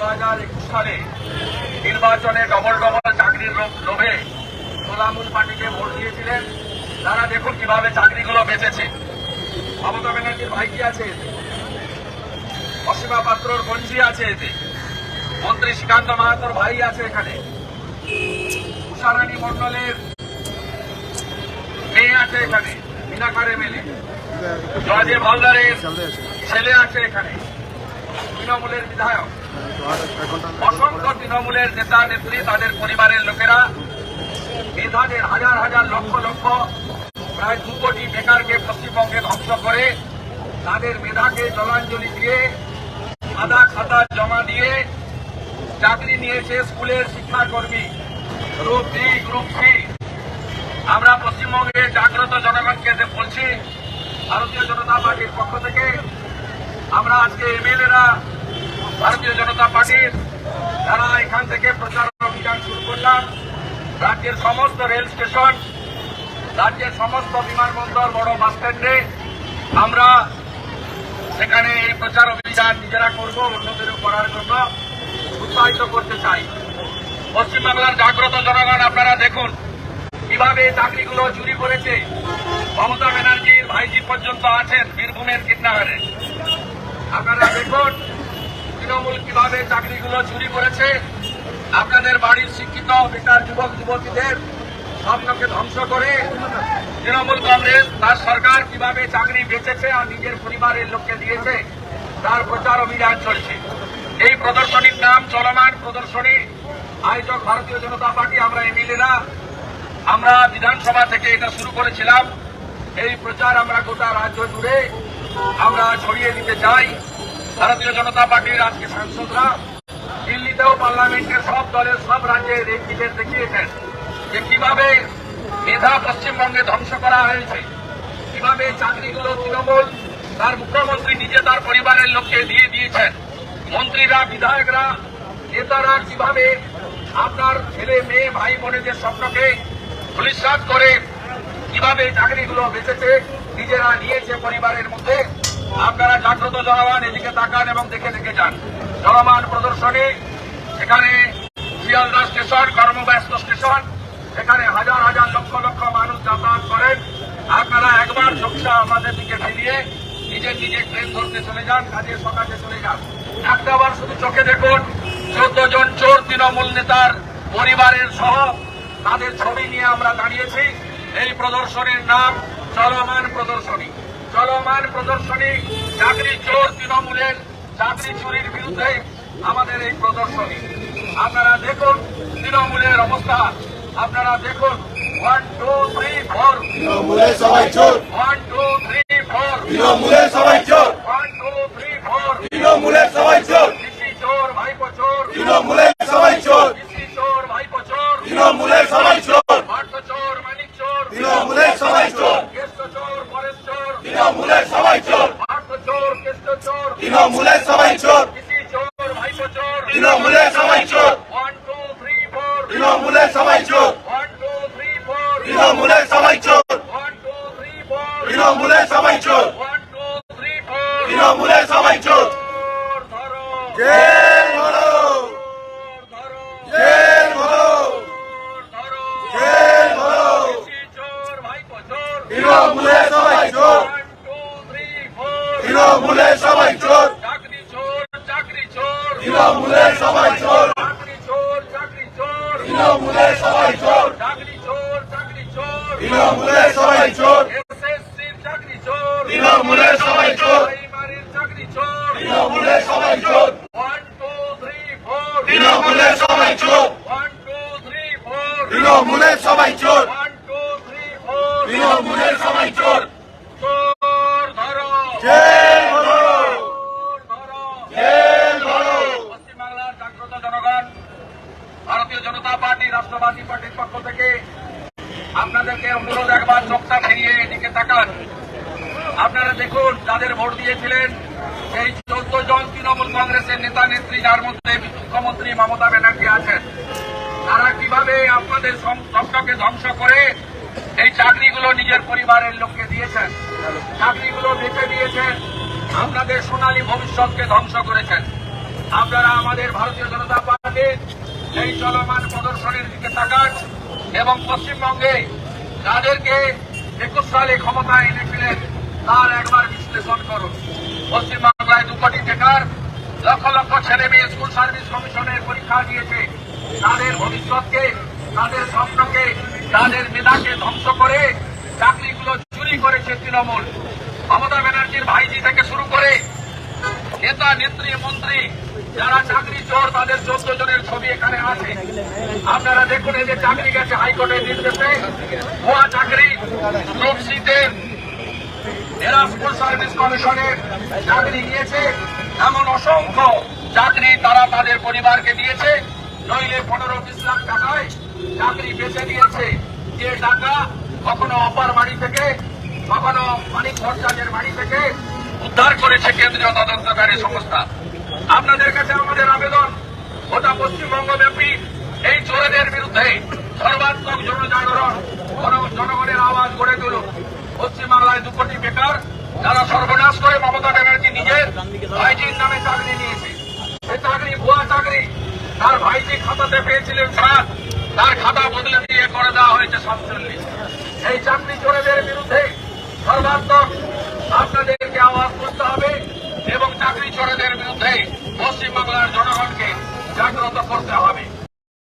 2021 সালে নির্বাচনে ডবল চাকরির লোভে তৃণমূল পার্টিকে ভোট দিয়েছিলেন। তারা দেখুন কিভাবে চাকরিগুলো বেঁচেছে। মমতা ব্যানার্জির ভাইটি আছে এতে, অসীমা পাত্রর গঞ্জি আছে এতে, মন্ত্রী শ্রীকান্ত মাহাতোর ভাই আছে এখানে, উষারানী মন্ডলের মেয়ে আছে এখানে, মিনাকার এমএলএ, জয়দেব হালদারের ছেলে আছে এখানে, তৃণমূলের বিধায়ক, অসংখ্য তৃণমূলের নেতা নেত্রী, তাদের পরিবারের লোকেরা, মেধাদের হাজার হাজার লক্ষ লক্ষ প্রায় 2 কোটি বেকারকে পশ্চিমবঙ্গে ধ্বংস করে তাদের মেধাকে জলাঞ্জলি দিয়ে সাদা খাতা জমা দিয়ে চাকরি নিয়েছে স্কুলের শিক্ষাকর্মী গ্রুপ ডি, গ্রুপ সি। আমরা পশ্চিমবঙ্গের জাগ্রত জনগণকে বলছি, ভারতীয় জনতা পার্টির পক্ষ থেকে আমরা আজকে এমএলএরা ভারতীয় জনতা পার্টির যারা এখান থেকে প্রচার অভিযান শুরু করলাম, রাজ্যের সমস্ত রেল স্টেশন, রাজ্যের সমস্ত বিমানবন্দর, বড় বাস স্ট্যান্ডে আমরা সেখানে এই প্রচার অভিযান নিজেরা করব, অন্যদেরও করার জন্য উৎসাহিত করতে চাই। পশ্চিমবাংলার জাগ্রত জনগণ আপনারা দেখুন কিভাবে চাকরিগুলো চুরি করেছে। মমতা ব্যানার্জির ভাইজি পর্যন্ত আছেন বীরভূমের কীটনাগারে। আপনারা দেখুন তৃণমূল কিভাবে চাকরিগুলো চুরি করেছে। আপনাদের বাড়ির শিক্ষিত বেকার যুবক যুবতীদের স্বপ্নকে ধ্বংস করে তৃণমূল কংগ্রেস তার সরকার কিভাবে চাকরি বেচেছে আর নিজের পরিবারের লোককে দিয়েছে তার প্রচার অভিযান চলছে। এই প্রদর্শনীর নাম চলমান প্রদর্শনী। আয়োজক ভারতীয় জনতা পার্টি, আমরা এমএলএরা আমরা বিধানসভা থেকে এটা শুরু করেছিলাম। এই প্রচার আমরা গোটা রাজ্য জুড়ে আমরা ছড়িয়ে দিতে চাই। ভারতীয় জনতা পার্টির আজকে সাংসদরা দিল্লিতেও পার্লামেন্টের সব দলের সব রাজ্যের এমপিদের দেখিয়েছেন যে কিভাবে মেধা পশ্চিমবঙ্গে ধ্বংস করা হয়েছে, কিভাবে চাকরিগুলো তৃণমূল তার মুখ্যমন্ত্রী নিজে তার পরিবারের লোককে দিয়ে দিয়েছেন। মন্ত্রীরা, বিধায়করা, নেতারা কিভাবে আপনার ছেলে মেয়ে ভাই বোনেদের স্বপ্নকে ধূলিসাৎ করে কিভাবে চাকরিগুলো বেঁচেছে, নিজেরা নিয়েছে পরিবারের মধ্যে। আপনারা জাগ্রত জনগণ এদিকে তাকান এবং দেখে দেখে যান। চলমান প্রদর্শনী, এখানে শিয়ালদা স্টেশন কর্মব্যস্ত স্টেশন, এখানে হাজার হাজার লক্ষ লক্ষ মানুষ যাতায়াত করেন। আপনারা একবার চোখটা আমাদের দিকে ফিরিয়ে নিজের নিজের ট্রেন ধরতে চলে যান, কাজের সকালে চলে যান। একটাবার শুধু চোখে দেখুন 14 জন চোর তৃণমূল নেতার পরিবারের সহ তাদের ছবি নিয়ে আমরা দাঁড়িয়েছি। এই প্রদর্শনীর নাম চলমান প্রদর্শনী। চলমান প্রদর্শনী, চাকরি চোর তৃণমূলের চাকরি চুরির বিরুদ্ধে আমাদের এই প্রদর্শনী। আপনারা দেখুন তৃণমূলের অবস্থা, আপনারা দেখুন 1 2 3 4 তৃণমূলের সবাই চোর, 1 2 3 4 তৃণমূলের সবাই চোর, 1 2 3 4 তৃণমূলের সবাই চোর, কৃষি চোর, ভাইপো চোর, তৃণমূলের সবাই চোর, কৃষি চোর, ভাইপো চোর, তৃণমূলের সবাই চোর, অর্থ চোর, মানিক চোর, তৃণমূলের সবাই চোর, কেষ্ট চোর, পরেশ চোর, তৃণমূলের সবাই চোর, অর্থ চোর, কেষ্ট চোর, তৃণমূলের সবাই চোর, কৃষি চোর, ভাইপো চোর, তৃণমূলের সবাই চোর, 1 2 3 4 তৃণমূলের সবাই চোর, 1 2 3 4 তৃণমূলের সবাই চোর, 1 2 3 4 তৃণমূলের সবাই চোর, 1 2 3 4 তৃণমূলের সবাই চোর। চোর ধরো, জেল ভরো, চোর ধরো, জেল ভরো, চোর ধরো, জেল ভরো, কৃষি চোর, ভাইপো চোর, তৃণমূলের সবাই চোর, 1 2 3 4 তৃণমূলের সবাই চোর, চাকরি চোর, চাকরি চোর, তৃণমূলের সবাই চোর, চাকরি চোর, চাকরি চোর, তৃণমূলের সবাই চোর, চাকরি চোর, চাকরি চোর, তৃণমূলের সবাই চোর, এসএসসির চাকরি চোর, তৃণমূলের সবাই চোর, প্রাইমারির চাকরি চোর, তৃণমূলের সবাই চোর, 1 2 3 4 তৃণমূলের সবাই চোর, 1 2 3 4 তৃণমূলের সবাই চোর, 1 2 3 4 তৃণমূলের সবাই চোর। চোর ধরো, জেল ভরো, চোর ধরো। জেল ভরো। পশ্চিমবাংলার জাগ্রত জনগণ, ভারতীয় জনতা পার্টি, রাষ্ট্রবাদী পার্টির পক্ষ থেকে আপনাদেরকে অনুরোধ, একবার চোখটা ফিরিয়ে এদিকে তাকান। আপনারা দেখুন যাদের ভোট দিয়েছিলেন এই 14 জন তৃণমূল কংগ্রেসের নেতা নেত্রী, যার মধ্যে মুখ্যমন্ত্রী মমতা ব্যানার্জি আছেন, তারা কিভাবে আপনাদের স্বপ্নকে ধ্বংস করে এই চাকরিগুলো নিজের পরিবারের লোককে দিয়েছেন, চাকরিগুলো বেঁচে দিয়েছেন, আপনাদের সোনালী ভবিষ্যৎকে ধ্বংস করেছেন। আপনারা আমাদের ভারতীয় জনতা পার্টির এই চলমান প্রদর্শনের দিকে তাকান এবং পশ্চিমবঙ্গে যাদেরকে 21 সালে ক্ষমতায় এনেছিলেন তার একবার বিশ্লেষণ করুন। পশ্চিমবাংলায় 2 কোটি বেকার, লক্ষ লক্ষ ছেলে মেয়ে স্কুল সার্ভিস কমিশনের পরীক্ষা দিয়েছে। তাদের ভবিষ্যৎকে, তাদের স্বপ্নকে, তাদের মেধাকে ধ্বংস করে চাকরিগুলো চুরি করেছে তৃণমূল। মমতা ব্যানার্জির ভাইজি থেকে শুরু করে নেতা নেত্রী মন্ত্রী যারা চাকরি চোর তাদের 14 জনের ছবি এখানে আছে। আপনারা দেখুন এই যে চাকরি গেছে হাইকোর্টের নির্দেশে, ভুয়া চাকরি, গ্রুপ সিতে এরা স্কুল সার্ভিস কমিশনের চাকরি গিয়েছে। এমন অসংখ্য চাকরি তারা তাদের পরিবারকে দিয়েছে, নইলে 15-20 লাখ টাকায় চাকরি বেঁচে দিয়েছে। যে টাকা কখনো অপার বাড়ি থেকে, কখনো মানিক ভট্টাচার্যের বাড়ি থেকে উদ্ধার করেছে কেন্দ্রীয় তদন্তকারী সংস্থা। আপনাদের কাছে আমাদের আবেদন, গোটা পশ্চিমবঙ্গ ব্যাপী এই চোরেদের বিরুদ্ধে সর্বাত্মক জনজাগরণ, জনগণের আওয়াজ গড়ে তুলুন। পশ্চিমবাংলায় 2 কোটি বেকার যারা সর্বনাশ করে মমতা ব্যানার্জি নিজের ভাইজির নামে চাকরি নিয়েছে। সে চাকরি ভুয়া চাকরি, তার ভাইজি খাতাতে পেয়েছিলেন 7, তার খাতা বদলে দিয়ে করে দেওয়া হয়েছে 47। এই চাকরি চোরেদের বিরুদ্ধে সর্বাত্মক আপনাদেরকে আওয়াজ তুলতে হবে এবং চাকরি চোরেদের বিরুদ্ধে পশ্চিমবাংলার জনগণকে জাগ্রত করতে হবে।